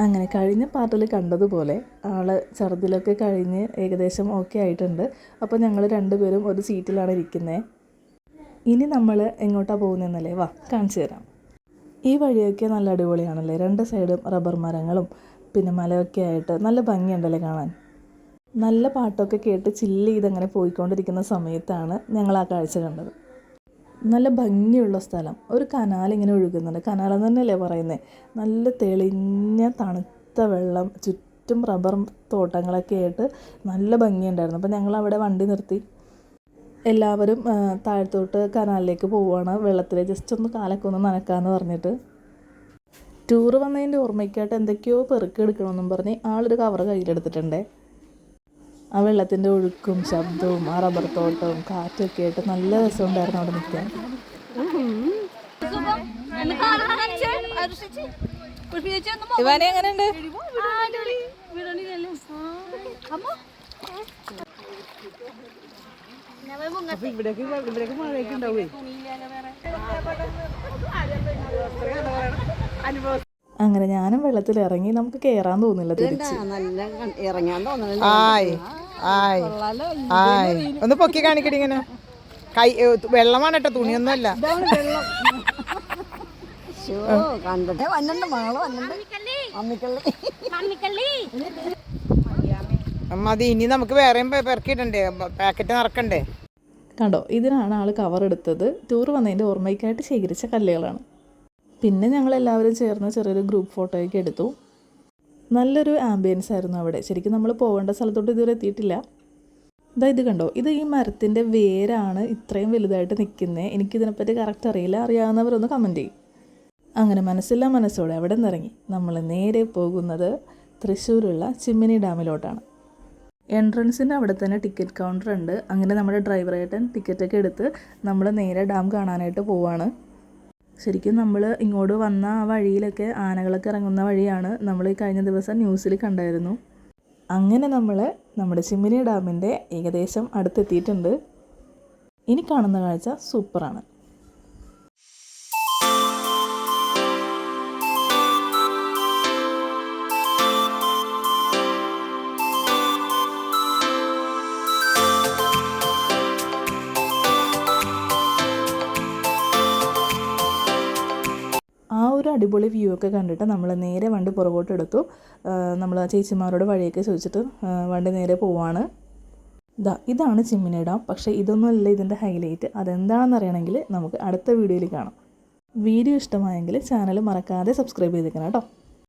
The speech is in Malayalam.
അങ്ങനെ കഴിഞ്ഞ പാർട്ടിൽ കണ്ടതുപോലെ ആൾ ഛർദിലൊക്കെ കഴിഞ്ഞ് ഏകദേശം ഓക്കെ ആയിട്ടുണ്ട്. അപ്പോൾ ഞങ്ങൾ രണ്ടുപേരും ഒരു സീറ്റിലാണ് ഇരിക്കുന്നത്. ഇനി നമ്മൾ എങ്ങോട്ടാണ് പോകുന്നതെന്നല്ലേ, വാ കാണിച്ചു തരാം. ഈ വഴിയൊക്കെ നല്ല അടിപൊളിയാണല്ലേ, രണ്ട് സൈഡും റബ്ബർ മരങ്ങളും പിന്നെ മലയൊക്കെ ആയിട്ട് നല്ല ഭംഗിയുണ്ടല്ലേ കാണാൻ. നല്ല പാട്ടൊക്കെ കേട്ട് ചില്ല് ചെയ്തങ്ങനെ പോയിക്കൊണ്ടിരിക്കുന്ന സമയത്താണ് ഞങ്ങൾ ആ കാഴ്ച കണ്ടത്. നല്ല ഭംഗിയുള്ള സ്ഥലം, ഒരു കനാലിങ്ങനെ ഒഴുകുന്നുണ്ട്. കനാലെന്ന് തന്നെയല്ലേ പറയുന്നത്. നല്ല തെളിഞ്ഞ തണുത്ത വെള്ളം, ചുറ്റും റബ്ബർ തോട്ടങ്ങളൊക്കെ ആയിട്ട് നല്ല ഭംഗിയുണ്ടായിരുന്നു. അപ്പോൾ ഞങ്ങൾ അവിടെ വണ്ടി നിർത്തി എല്ലാവരും താഴത്തോട്ട് കനാലിലേക്ക് പോവുകയാണ്. വെള്ളത്തിൽ ജസ്റ്റ് ഒന്ന് കാലൊക്കെ ഒന്ന് നനക്കാമെന്ന് പറഞ്ഞിട്ട്. ടൂറ് വന്നതിൻ്റെ ഓർമ്മയ്ക്കായിട്ട് എന്തൊക്കെയോ പെറുക്കെടുക്കണമെന്നും പറഞ്ഞ് ആളൊരു കവറ് കയ്യിലെടുത്തിട്ടുണ്ടേ. ആ വെള്ളത്തിൻ്റെ ഒഴുക്കും ശബ്ദവും ആ റബ്ബർ തോട്ടവും കാറ്റൊക്കെ ആയിട്ട് നല്ല രസമുണ്ടായിരുന്നു അവിടെ നിൽക്കാൻ. ഇവാനെ എങ്ങനെയുണ്ട്? അങ്ങനെ ഞാനും വെള്ളത്തിൽ ഇറങ്ങി. നമുക്ക് കയറാൻ തോന്നില്ല തിരിച്ച്. ഒന്ന് പൊക്കി കാണിക്കടി ഇങ്ങനെ. കൈ വെള്ളമാണ് കേട്ടോ, തുണിയൊന്നുമല്ല. മതി, ഇനി നമുക്ക് വേറെയും പെറക്കിയിടണ്ടേ, പാക്കറ്റ് നിറക്കണ്ടേ. കണ്ടോ, ഇതിനാണ് ആൾ കവർ എടുത്തത്. ടൂർ വന്നതിൻ്റെ ഓർമ്മയ്ക്കായിട്ട് ശേഖരിച്ച കല്ലുകളാണ്. പിന്നെ ഞങ്ങളെല്ലാവരും ചേർന്ന് ചെറിയൊരു ഗ്രൂപ്പ് ഫോട്ടോയൊക്കെ എടുത്തു. നല്ലൊരു ആംബിയൻസ് ആയിരുന്നു അവിടെ. ശരിക്കും നമ്മൾ പോകേണ്ട സ്ഥലത്തോട്ട് ഇതുവരെ എത്തിയിട്ടില്ല. ഇത് കണ്ടോ, ഇത് ഈ മരത്തിൻ്റെ വേരാണ് ഇത്രയും വലുതായിട്ട് നിൽക്കുന്നത്. എനിക്കിതിനെപ്പറ്റി കറക്റ്റ് അറിയില്ല, അറിയാവുന്നവരൊന്ന് കമൻറ്റ് ചെയ്യും. അങ്ങനെ മനസ്സില്ല മനസ്സോടെ അവിടെ നിന്നിറങ്ങി നമ്മൾ നേരെ പോകുന്നത് തൃശ്ശൂരുള്ള ചിമ്മിനി ഡാമിലോട്ടാണ്. എൻട്രൻസിൻ്റെ അവിടെ തന്നെ ടിക്കറ്റ് കൗണ്ടർ ഉണ്ട്. അങ്ങനെ നമ്മുടെ ഡ്രൈവറായിട്ട് ടിക്കറ്റൊക്കെ എടുത്ത് നമ്മൾ നേരെ ഡാം കാണാനായിട്ട് പോവാണ്. ശരിക്കും നമ്മൾ ഇങ്ങോട്ട് വന്ന ആ വഴിയിലൊക്കെ ആനകളൊക്കെ ഇറങ്ങുന്ന വഴിയാണ്. നമ്മൾ ഈ കഴിഞ്ഞ ദിവസം ന്യൂസിൽ കണ്ടായിരുന്നു. അങ്ങനെ നമ്മൾ നമ്മുടെ ചിമ്മിനി ഡാമിൻ്റെ ഏകദേശം അടുത്തെത്തിയിട്ടുണ്ട്. ഇനി കാണുന്ന കാഴ്ച സൂപ്പറാണ്. ആ ഒരു അടിപൊളി വ്യൂ ഒക്കെ കണ്ടിട്ട് നമ്മൾ നേരെ വണ്ടി പുറകോട്ട് എടുത്തു. നമ്മൾ ചേച്ചിമാരോട് വഴിയൊക്കെ ചോദിച്ചിട്ട് വണ്ടി നേരെ പോവാണ്. ഇതാണ് ചിമ്മിനി ഡാം. പക്ഷേ ഇതൊന്നുമല്ല ഇതിൻ്റെ ഹൈലൈറ്റ്. അതെന്താണെന്ന് അറിയണമെങ്കിൽ നമുക്ക് അടുത്ത വീഡിയോയിൽ കാണാം. വീഡിയോ ഇഷ്ടമായെങ്കിൽ ചാനൽ മറക്കാതെ സബ്സ്ക്രൈബ് ചെയ്തേക്കണം കേട്ടോ.